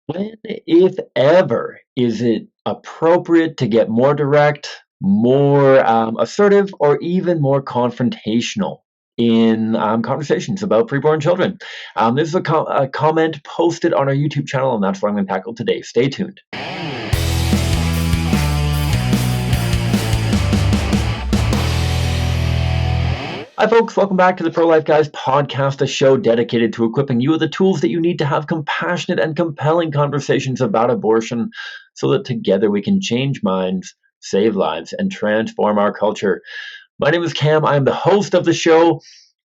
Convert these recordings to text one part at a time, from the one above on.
When, if ever, is it appropriate to get more direct, more assertive, or even more confrontational in conversations about preborn children? This is a comment posted on our YouTube channel, and that's what I'm going to tackle today. Stay tuned. Hi, folks. Welcome back to the Pro Life Guys podcast, a show dedicated to equipping you with the tools that you need to have compassionate and compelling conversations about abortion so that together we can change minds, save lives, and transform our culture. My name is Cam. I'm the host of the show,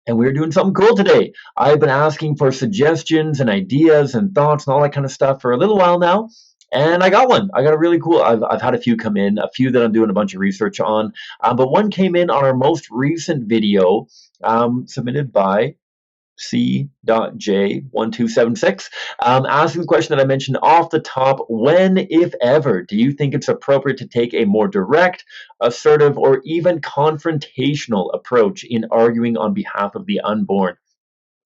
and we're doing something cool today. I've been asking for suggestions and ideas and thoughts and all that kind of stuff for a little while now. And I got one. I got a really cool. I've had a few come in, a few that I'm doing a bunch of research on. But one came in on our most recent video submitted by C.J1276, asking the question that I mentioned off the top: when, if ever, do you think it's appropriate to take a more direct, assertive, or even confrontational approach in arguing on behalf of the unborn?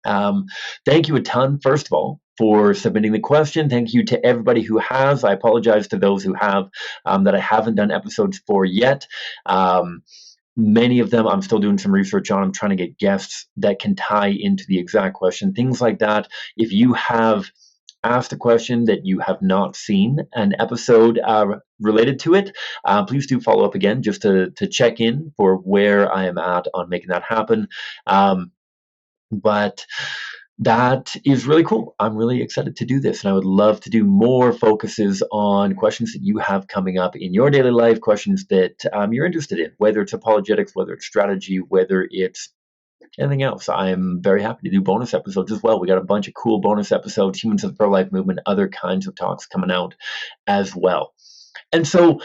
Thank you a ton, first of all, for submitting the question. Thank you to everybody who has. I apologize to those who have that I haven't done episodes for yet. Many of them I'm still doing some research on. I'm trying to get guests that can tie into the exact question, things like that. If you have asked a question that you have not seen an episode related to it, please do follow up again just to check in for where I am at on making that happen. But that is really cool. I'm really excited to do this, and I would love to do more focuses on questions that you have coming up in your daily life, questions that you're interested in, whether it's apologetics, whether it's strategy, whether it's anything else. I'm very happy to do bonus episodes as well. We got a bunch of cool bonus episodes, Humans of the Pro-Life Movement, other kinds of talks coming out as well. And so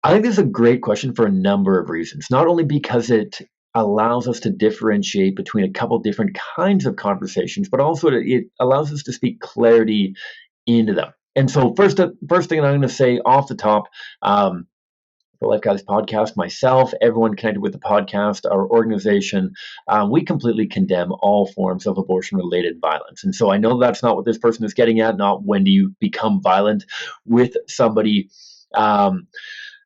I think this is a great question for a number of reasons, not only because it allows us to differentiate between a couple different kinds of conversations, but also it allows us to speak clarity into them. And so first thing that I'm going to say off the top, the Life Guys podcast, myself, everyone connected with the podcast, our organization, we completely condemn all forms of abortion-related violence. And so I know that's not what this person is getting at, not when do you become violent with somebody.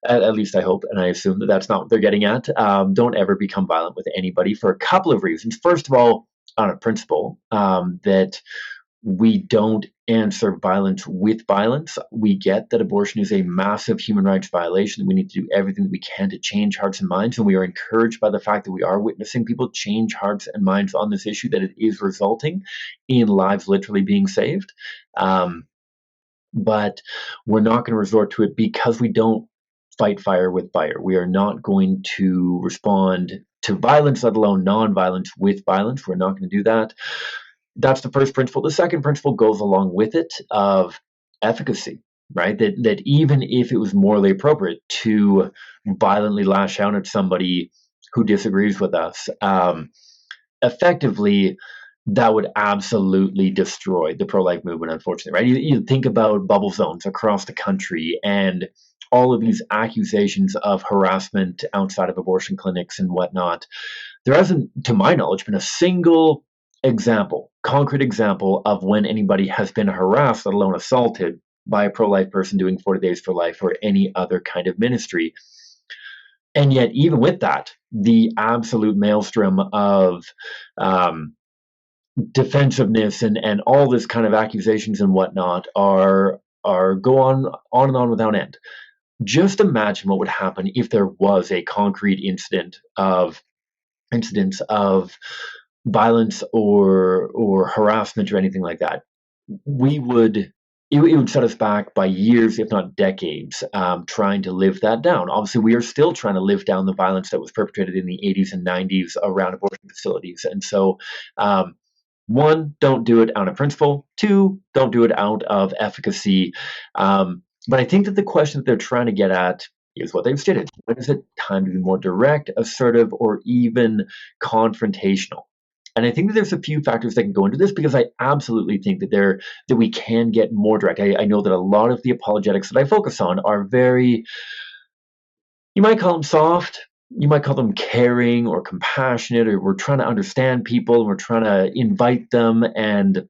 At least I hope, and I assume that that's not what they're getting at. Don't ever become violent with anybody for a couple of reasons. First of all, on a principle, that we don't answer violence with violence. We get that abortion is a massive human rights violation. We need to do everything that we can to change hearts and minds, and we are encouraged by the fact that we are witnessing people change hearts and minds on this issue, that it is resulting in lives literally being saved. But we're not going to resort to it because we don't fight fire with fire. We are not going to respond to violence, let alone non-violence, with violence. We're not going to do that. That's the first principle. The second principle goes along with it of efficacy, right? That even if it was morally appropriate to violently lash out at somebody who disagrees with us, effectively, that would absolutely destroy the pro-life movement, unfortunately, right? You think about bubble zones across the country and all of these accusations of harassment outside of abortion clinics and whatnot. There hasn't, to my knowledge, been a single example, concrete example of when anybody has been harassed, let alone assaulted, by a pro-life person doing 40 Days for Life or any other kind of ministry. And yet, even with that, the absolute maelstrom of defensiveness and all this kind of accusations and whatnot are go on and on without end. Just imagine what would happen if there was a concrete incidents of violence or harassment or anything like that. It would set us back by years, if not decades, trying to live that down. Obviously, we are still trying to live down the violence that was perpetrated in the 80s and 90s around abortion facilities. And so, one, don't do it out of principle. Two, don't do it out of efficacy. But I think that the question that they're trying to get at is what they've stated. When is it time to be more direct, assertive, or even confrontational? And I think that there's a few factors that can go into this, because I absolutely think that we can get more direct. I know that a lot of the apologetics that I focus on are very, you might call them soft, you might call them caring or compassionate, or we're trying to understand people and we're trying to invite them and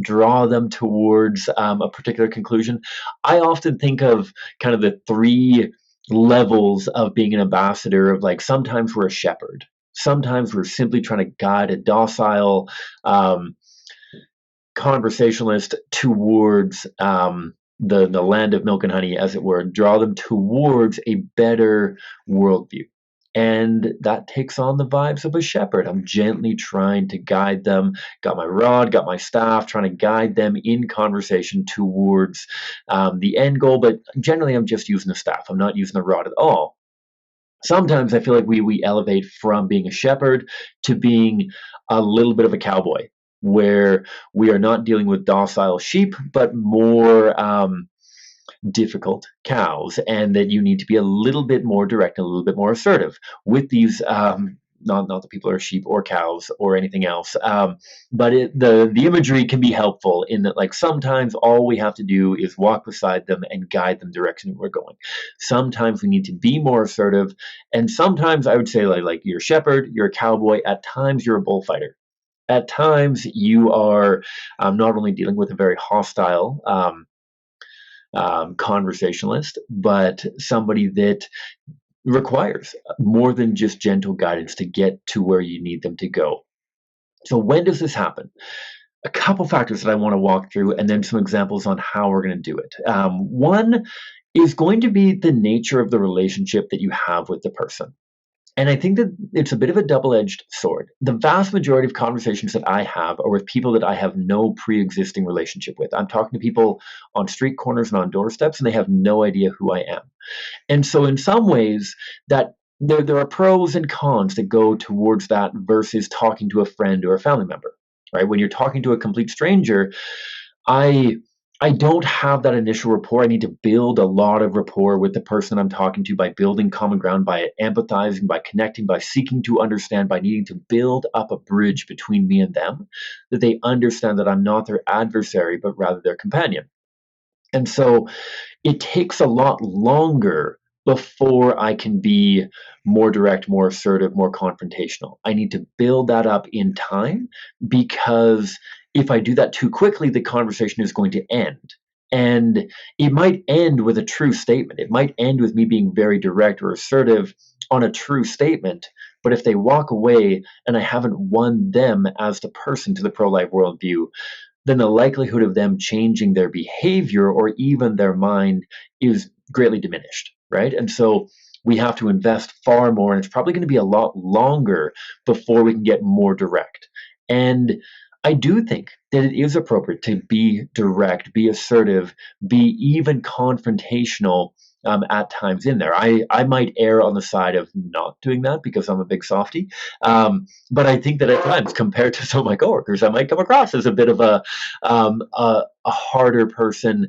draw them towards a particular conclusion. I often think of kind of the three levels of being an ambassador of like sometimes we're a shepherd. Sometimes we're simply trying to guide a docile um, conversationalist towards the land of milk and honey, as it were, draw them towards a better worldview. And that takes on the vibes of a shepherd. I'm gently trying to guide them, got my rod, got my staff, trying to guide them in conversation towards the end goal. But generally, I'm just using the staff. I'm not using the rod at all. Sometimes I feel like we elevate from being a shepherd to being a little bit of a cowboy, where we are not dealing with docile sheep, but more difficult cows, and that you need to be a little bit more direct, and a little bit more assertive with these. Not that people are sheep or cows or anything else, but the imagery can be helpful in that, like, sometimes all we have to do is walk beside them and guide them direction we're going. Sometimes we need to be more assertive, and sometimes I would say like you're a shepherd, you're a cowboy. At times you're a bullfighter. At times you are not only dealing with a very hostile conversationalist, but somebody that requires more than just gentle guidance to get to where you need them to go. So, when does this happen? A couple factors that I want to walk through, and then some examples on how we're going to do it. One is going to be the nature of the relationship that you have with the person. And I think that it's a bit of a double-edged sword. The vast majority of conversations that I have are with people that I have no pre-existing relationship with. I'm talking to people on street corners and on doorsteps, and they have no idea who I am. And so in some ways, that there are pros and cons that go towards that versus talking to a friend or a family member. Right? When you're talking to a complete stranger, I I don't have that initial rapport. I need to build a lot of rapport with the person I'm talking to by building common ground, by empathizing, by connecting, by seeking to understand, by needing to build up a bridge between me and them, that they understand that I'm not their adversary, but rather their companion. And so it takes a lot longer before I can be more direct, more assertive, more confrontational. I need to build that up in time, because if I do that too quickly, the conversation is going to end. And it might end with a true statement. It might end with me being very direct or assertive on a true statement. But if they walk away and I haven't won them as the person to the pro life worldview, then the likelihood of them changing their behavior or even their mind is greatly diminished, right? And so we have to invest far more, and it's probably going to be a lot longer before we can get more direct. And I do think that it is appropriate to be direct, be assertive, be even confrontational at times in there. I might err on the side of not doing that because I'm a big softie. But I think that at times, compared to some of my coworkers, I might come across as a bit of a harder person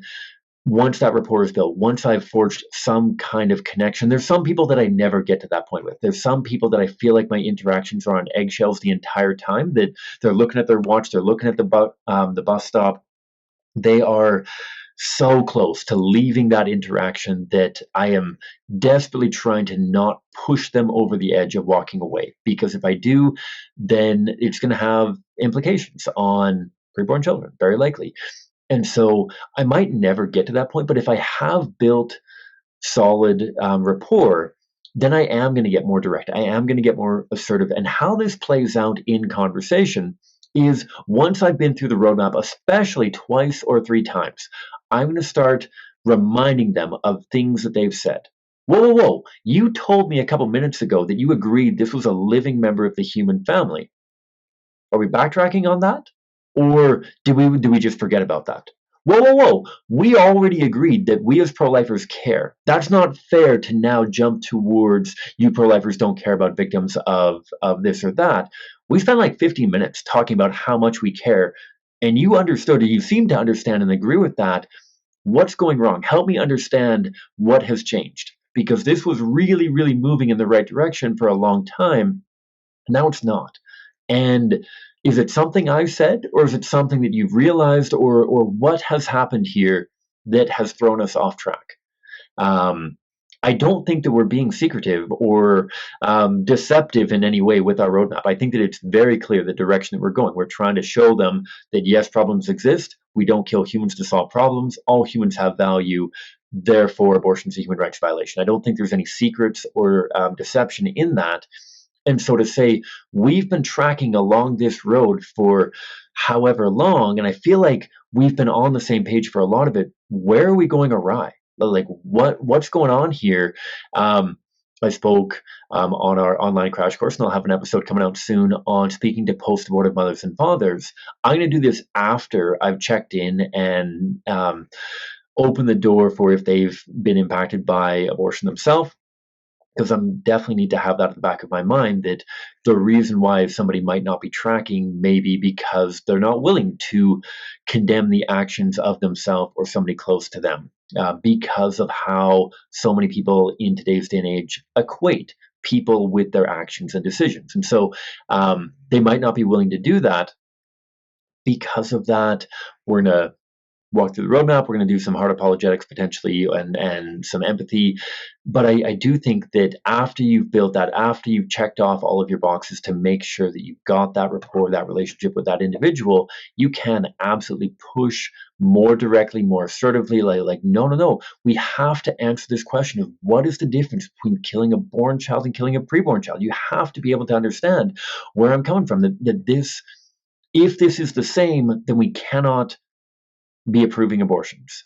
once that rapport is built, once I've forged some kind of connection. There's some people that I never get to that point with. There's some people that I feel like my interactions are on eggshells the entire time, that they're looking at their watch, they're looking at the bus stop. They are so close to leaving that interaction that I am desperately trying to not push them over the edge of walking away. Because if I do, then it's going to have implications on preborn children, very likely. And so I might never get to that point, but if I have built solid rapport, then I am going to get more direct. I am going to get more assertive. And how this plays out in conversation is, once I've been through the roadmap, especially twice or three times, I'm going to start reminding them of things that they've said. Whoa, whoa, whoa. You told me a couple minutes ago that you agreed this was a living member of the human family. Are we backtracking on that? Or do we just forget about that? Whoa, whoa, whoa. We already agreed that we as pro-lifers care. That's not fair to now jump towards you pro-lifers don't care about victims of this or that. We spent like 15 minutes talking about how much we care, and you understood, or you seem to understand and agree with that. What's going wrong? Help me understand what has changed. Because this was really, really moving in the right direction for a long time. Now it's not. And is it something I've said, or is it something that you've realized, or what has happened here that has thrown us off track? Um, I don't think that we're being secretive or deceptive in any way with our roadmap. I think that it's very clear the direction that we're going. We're trying to show them that yes, problems exist. We don't kill humans to solve problems. All humans have value. Therefore, abortion is a human rights violation. I don't think there's any secrets or deception in that. And so to say, we've been tracking along this road for however long, and I feel like we've been on the same page for a lot of it. Where are we going awry? Like what's going on here? I spoke on our online crash course, and I'll have an episode coming out soon on speaking to post-abortive mothers and fathers. I'm going to do this after I've checked in and open the door for if they've been impacted by abortion themselves, because I'm definitely need to have that at the back of my mind, that the reason why somebody might not be tracking may be because they're not willing to condemn the actions of themselves or somebody close to them, because of how so many people in today's day and age equate people with their actions and decisions. And so they might not be willing to do that. Because of that, we're going to walk through the roadmap. We're going to do some hard apologetics potentially and some empathy. But I do think that after you've built that, after you've checked off all of your boxes to make sure that you've got that rapport, that relationship with that individual, you can absolutely push more directly, more assertively, like no. We have to answer this question of what is the difference between killing a born child and killing a preborn child. You have to be able to understand where I'm coming from, that this, if this is the same, then we cannot be approving abortions.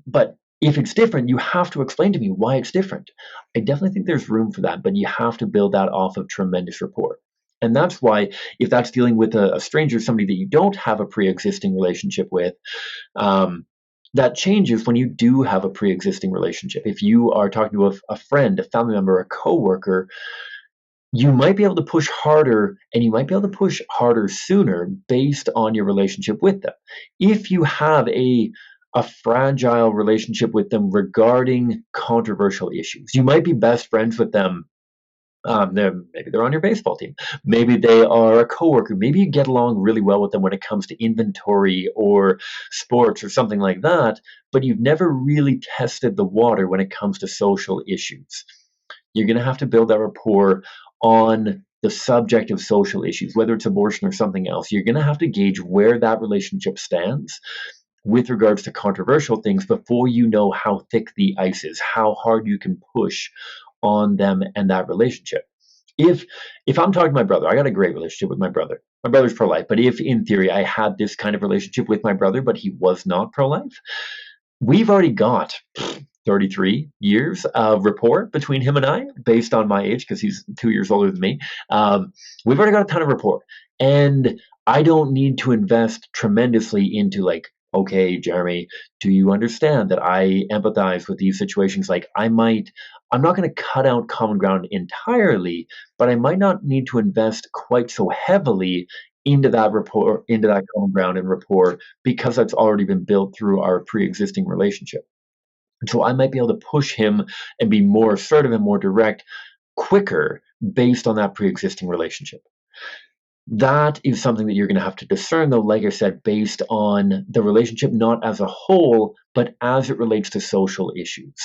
But if it's different, you have to explain to me why it's different. I definitely think there's room for that, but you have to build that off of tremendous rapport. And that's why, if that's dealing with a stranger, somebody that you don't have a pre-existing relationship with, that changes when you do have a pre-existing relationship. If you are talking to a friend, a family member, a coworker, you might be able to push harder, and you might be able to push harder sooner based on your relationship with them. If you have a fragile relationship with them regarding controversial issues, you might be best friends with them. Maybe they're on your baseball team. Maybe they are a coworker. Maybe you get along really well with them when it comes to inventory or sports or something like that, but you've never really tested the water when it comes to social issues. You're going to have to build that rapport on the subject of social issues, whether it's abortion or something else. You're going to have to gauge where that relationship stands with regards to controversial things before you know how thick the ice is, how hard you can push on them and that relationship. If I'm talking to my brother, I got a great relationship with my brother. My brother's pro-life, but if in theory I had this kind of relationship with my brother, but he was not pro-life, we've already got 33 years of rapport between him and I, based on my age, because he's 2 years older than me. We've already got a ton of rapport. And I don't need to invest tremendously into like, okay, Jeremy, do you understand that I empathize with these situations? Like I'm not going to cut out common ground entirely, but I might not need to invest quite so heavily into that rapport, into that common ground and rapport, because that's already been built through our pre-existing relationship. And so I might be able to push him and be more assertive and more direct quicker based on that pre-existing relationship. That is something that you're going to have to discern, though, like I said, based on the relationship, not as a whole, but as it relates to social issues,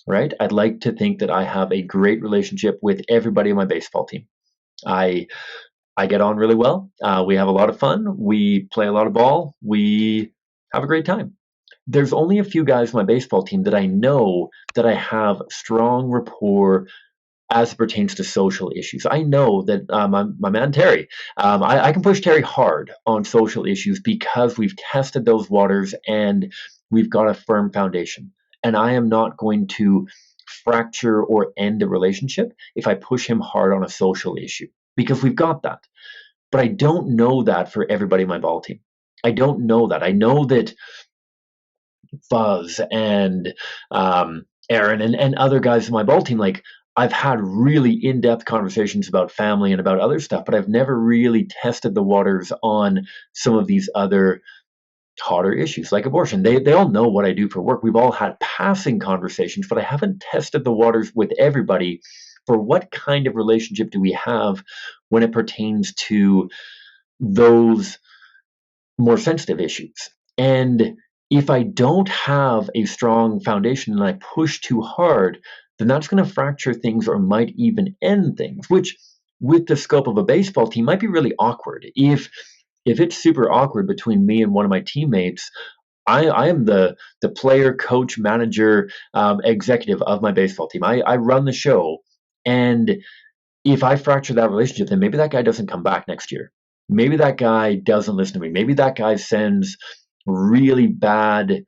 right? I'd like to think that I have a great relationship with everybody on my baseball team. I get on really well. We have a lot of fun. We play a lot of ball. We have a great time. There's only a few guys on my baseball team that I know that I have strong rapport as it pertains to social issues. I know that my man Terry, I can push Terry hard on social issues because we've tested those waters and we've got a firm foundation. And I am not going to fracture or end a relationship if I push him hard on a social issue, because we've got that. But I don't know that for everybody on my ball team. I don't know that. I know that Fuzz and Aaron and other guys in my ball team, like I've had really in-depth conversations about family and about other stuff, but I've never really tested the waters on some of these other hotter issues like abortion. They all know what I do for work. We've all had passing conversations, but I haven't tested the waters with everybody for what kind of relationship do we have when it pertains to those more sensitive issues. And if I don't have a strong foundation and I push too hard, then that's going to fracture things or might even end things, which with the scope of a baseball team might be really awkward. If it's super awkward between me and one of my teammates, I am the player, coach, manager, executive of my baseball team. I run the show. And if I fracture that relationship, then maybe that guy doesn't come back next year. Maybe that guy doesn't listen to me. Maybe that guy sends really bad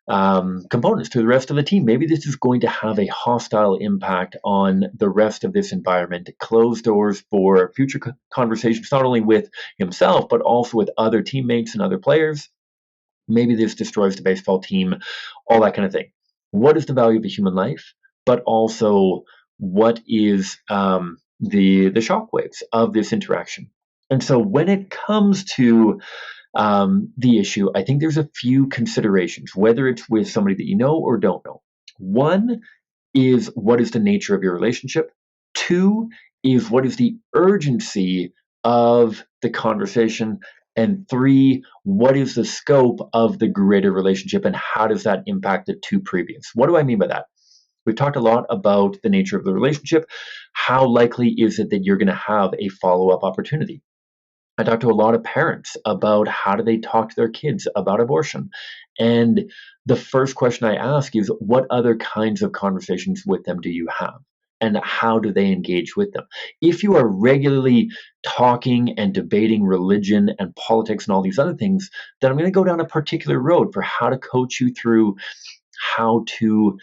components to the rest of the team. Maybe this is going to have a hostile impact on the rest of this environment, close doors for future conversations, not only with himself, but also with other teammates and other players. Maybe this destroys the baseball team, all that kind of thing. What is the value of a human life? But also, what is the shockwaves of this interaction? And so, when it comes to the issue, I think there's a few considerations, whether it's with somebody that you know or don't know. One is, what is the nature of your relationship? Two is, what is the urgency of the conversation? And three, what is the scope of the greater relationship and how does that impact the two previous? What do I mean by that? We've talked a lot about the nature of the relationship. How likely is it that you're going to have a follow-up opportunity? I talk to a lot of parents about how do they talk to their kids about abortion. And the first question I ask is, what other kinds of conversations with them do you have? And how do they engage with them? If you are regularly talking and debating religion and politics and all these other things, then I'm going to go down a particular road for how to coach you through how to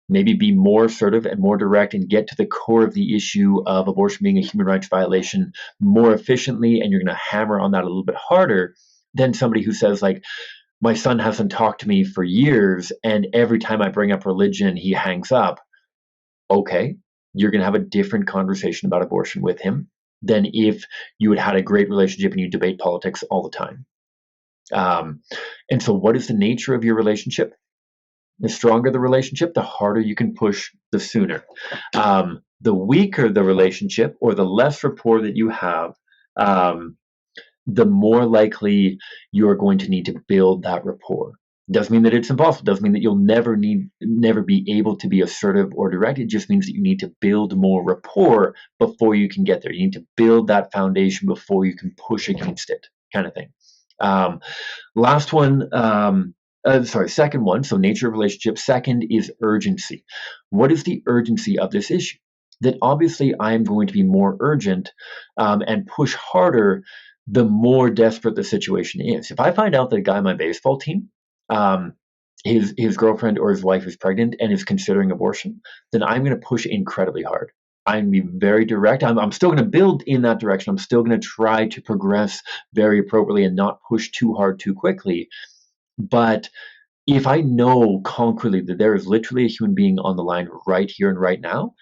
maybe be more assertive and more direct and get to the core of the issue of abortion being a human rights violation more efficiently, and you're going to hammer on that a little bit harder than somebody who says, like, my son hasn't talked to me for years, and every time I bring up religion, he hangs up. Okay, you're going to have a different conversation about abortion with him than if you had had a great relationship and you debate politics all the time. And so what is the nature of your relationship? The stronger the relationship, the harder you can push, the sooner. The weaker the relationship or the less rapport that you have, the more likely you're going to need to build that rapport. Doesn't mean that it's impossible. Doesn't mean that you'll never be able to be assertive or direct. It just means that you need to build more rapport before you can get there. You need to build that foundation before you can push against it, kind of thing. Last one, second one. So nature of relationship. Second is urgency. What is the urgency of this issue? That obviously I am going to be more urgent and push harder the more desperate the situation is. If I find out that a guy on my baseball team, his girlfriend or his wife is pregnant and is considering abortion, then I'm going to push incredibly hard. I'm going to be very direct. I'm still going to build in that direction. I'm still going to try to progress very appropriately and not push too hard too quickly. But if I know concretely that there is literally a human being on the line right here and right now,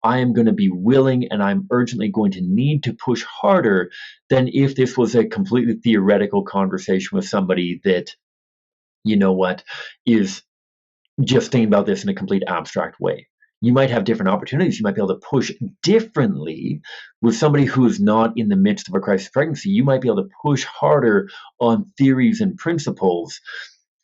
I am going to be willing and I'm urgently going to need to push harder than if this was a completely theoretical conversation with somebody that, you know what, is just thinking about this in a complete abstract way. You might have different opportunities. You might be able to push differently with somebody who is not in the midst of a crisis pregnancy. You might be able to push harder on theories and principles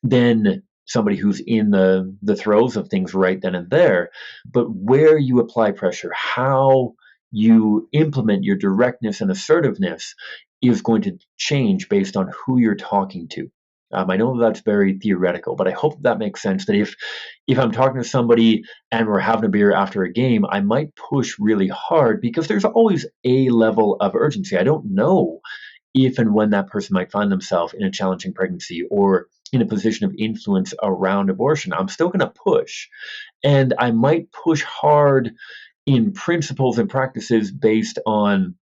than somebody who's in the throes of things right then and there. But where you apply pressure, how you implement your directness and assertiveness is going to change based on who you're talking to. I know that's very theoretical, but I hope that makes sense, that if I'm talking to somebody and we're having a beer after a game, I might push really hard because there's always a level of urgency. I don't know if and when that person might find themselves in a challenging pregnancy or in a position of influence around abortion. I'm still going to push. And I might push hard in principles and practices based on,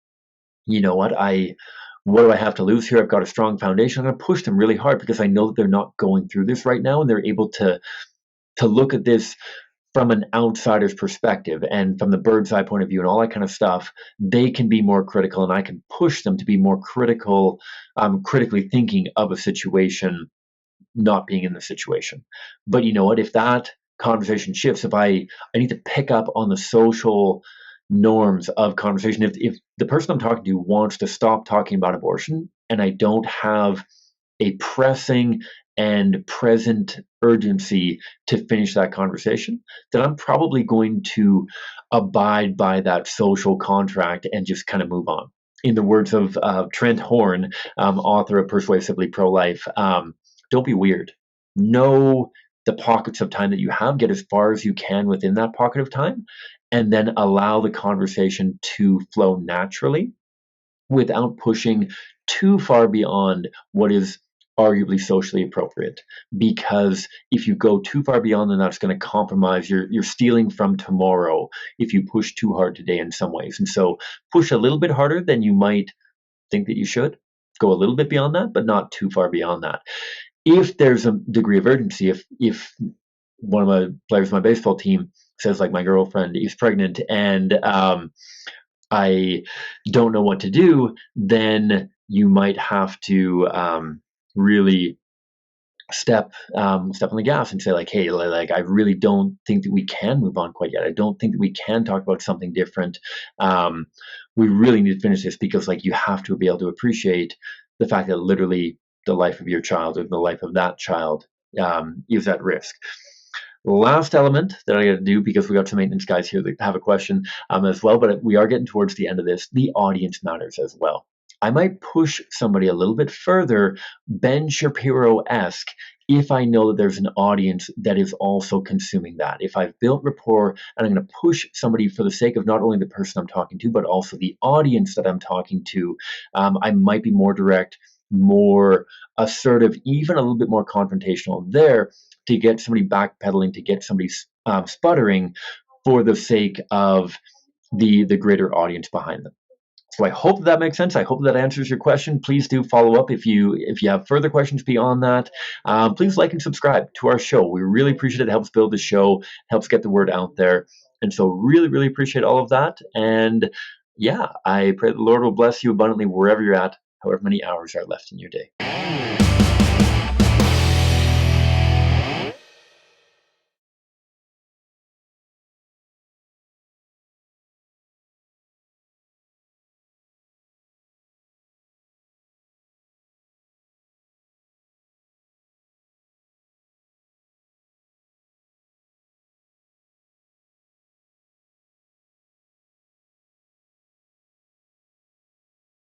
you know what do I have to lose here? I've got a strong foundation. I'm going to push them really hard because I know that they're not going through this right now and they're able to look at this from an outsider's perspective and from the bird's eye point of view and all that kind of stuff. They can be more critical and I can push them to be more critical, critically thinking of a situation, not being in the situation. But you know what? If that conversation shifts, if I need to pick up on the social norms of conversation, if the person I'm talking to wants to stop talking about abortion and I don't have a pressing and present urgency to finish that conversation, then I'm probably going to abide by that social contract and just kind of move on. In the words of Trent Horn, author of Persuasively Pro-Life, don't be weird. Know the pockets of time that you have, get as far as you can within that pocket of time, and then allow the conversation to flow naturally without pushing too far beyond what is arguably socially appropriate. Because if you go too far beyond, then that's going to compromise. You're stealing from tomorrow if you push too hard today in some ways. And so push a little bit harder than you might think that you should. Go a little bit beyond that, but not too far beyond that. If there's a degree of urgency, if one of my players on my baseball team says, like, my girlfriend is pregnant and I don't know what to do, then you might have to really step on the gas and say, like, hey, like, I really don't think that we can move on quite yet. I don't think that we can talk about something different. We really need to finish this, because, like, you have to be able to appreciate the fact that literally the life of your child or the life of that child is at risk. Last element that I got to do, because we got some maintenance guys here that have a question as well, but we are getting towards the end of this. The audience matters as well. I might push somebody a little bit further, Ben Shapiro-esque, if I know that there's an audience that is also consuming that. If I've built rapport and I'm going to push somebody for the sake of not only the person I'm talking to, but also the audience that I'm talking to, I might be more direct, more assertive, even a little bit more confrontational there, to get somebody backpedaling, to get somebody sputtering for the sake of the greater audience behind them. So I hope that makes sense. I hope that answers your question. Please do follow up if you have further questions beyond that. Please like and subscribe to our show. We really appreciate it. It helps build the show, helps get the word out there. And so really, really appreciate all of that. And yeah, I pray the Lord will bless you abundantly wherever you're at, however many hours are left in your day.